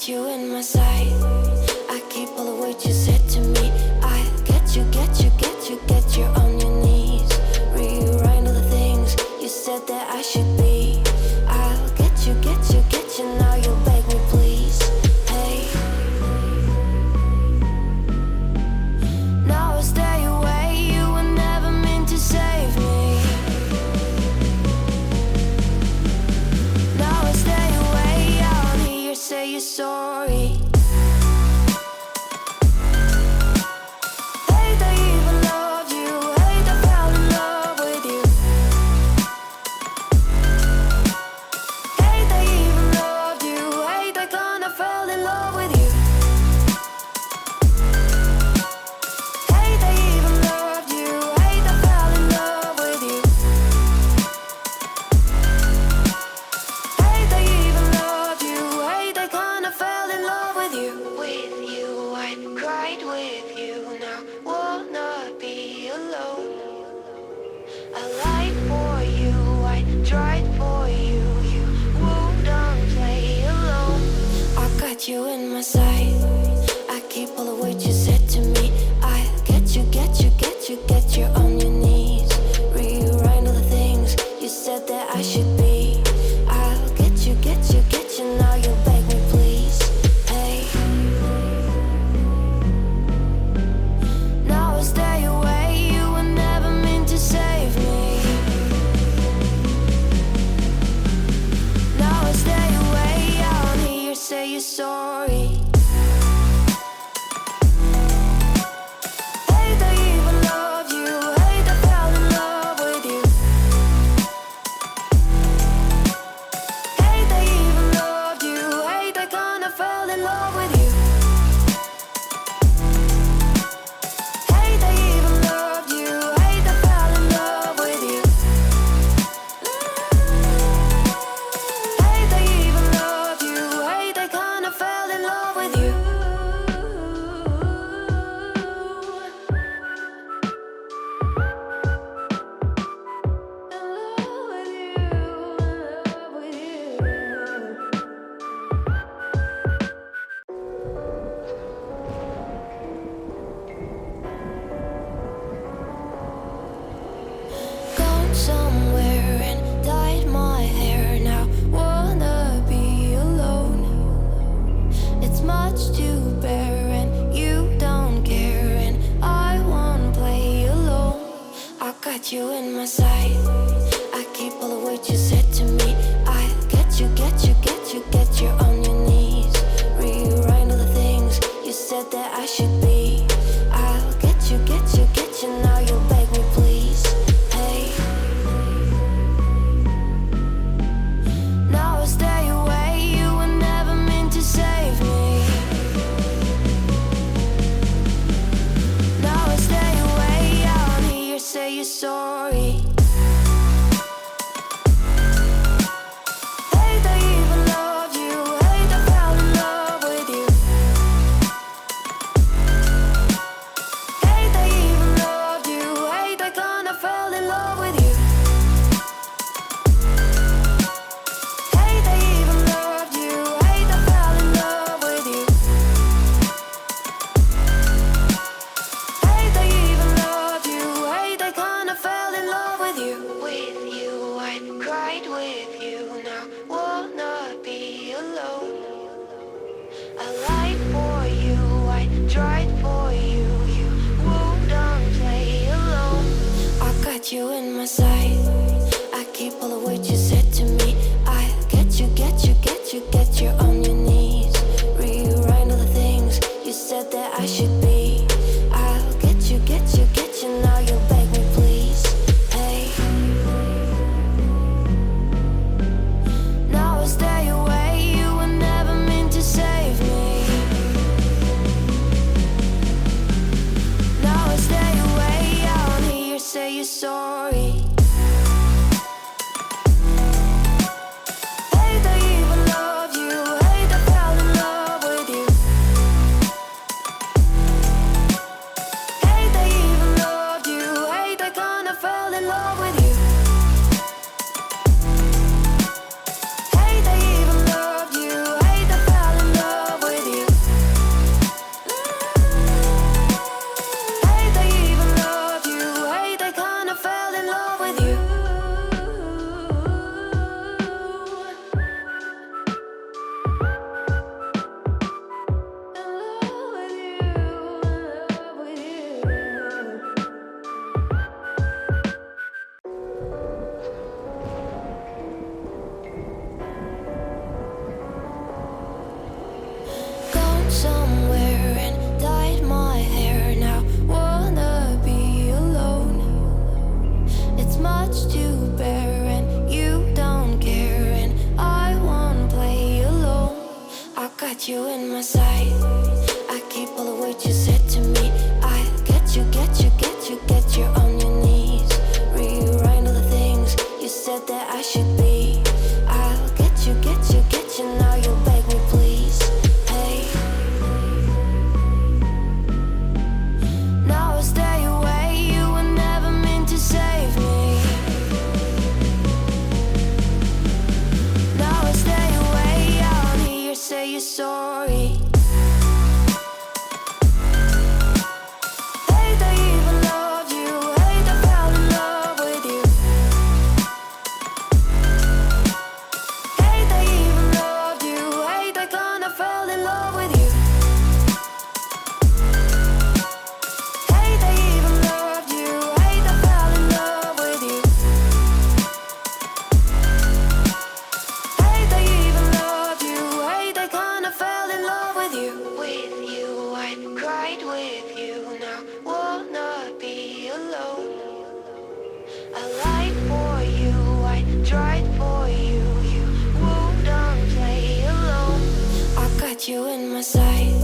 got you in my sight. I keep all the words you said to me. I get you, get you, get you, get you on your knees. Rewrite all the things you said that I should be. I'll get you, get you, get you. Now you'll beg me, please. Hey. Now I stay away. You were never meant to save me. Now I stay away. I don't hear you say you're sorry. You in my sight. I keep all the words you said to me. I get you, get you, get you, get you on your knees. Rewrite all the things you said that I should be. I'll get you, get you, get you. Now you'll beg me, please. Hey. Now I stay away. You were never meant to save me. Now I stay away. I don't hear you say you're sorry. Somewhere and dyed my hair. Now wanna be alone. It's much to bear and you don't care, and I won't play alone. I got you in my sight. I keep all the words you said to me. I get you, get you, get you, get you on your knees. Rewrite all the things you said that I should be. I'll get you, get you, get you. Now you'll beg me, please. Hey. Now I stay away. You were never meant to save me. Now I stay away. I don't hear you say you're sorry. Hate I even loved you. Hate I fell in love with you. Hate I even loved you. Hate I kinda fell in love with you. You in my sight. I keep all the words you said to me. I get you, get you, get you, get you on your knees. Rewrite all the things you said that I should be. I'll get you, get you, get you. Now you'll beg me, please. Hey. Now I stay away. You were never meant to save me. Now I stay away. I don't hear you say you're sorry. Hate I even loved you. Hate I fell in love with you. Hate I even loved you. Hate I kinda fell in love with you. Hate I even loved you. Hate I fell in love with you. Gone somewhere and dyed my hair now. Wanna be alone. It's much to bear and you don't care, and I won't play alone. I got you in my sight. I keep all the words you said to me. I get you, get you, get you, get you on your knees. Rewrite all the things you said that I should be. I'll get you, get you, get you. Now you'll beg me, please. Hey. Now I stay away. You were never meant to save me. Now I stay away. I don't hear you say you're sorry. Hate I even loved you. Hate I fell in love with you. Hate I even loved you. Hate I kinda fell in love with you. Hate I even loved you. Hate I fell in love with you. Hate I even loved you. Hate I kinda fell in love with you. With you, I cried with you. Now wanna be alone. I lied for you. I tried for you. You wouldn't play alone. I got you in my sight.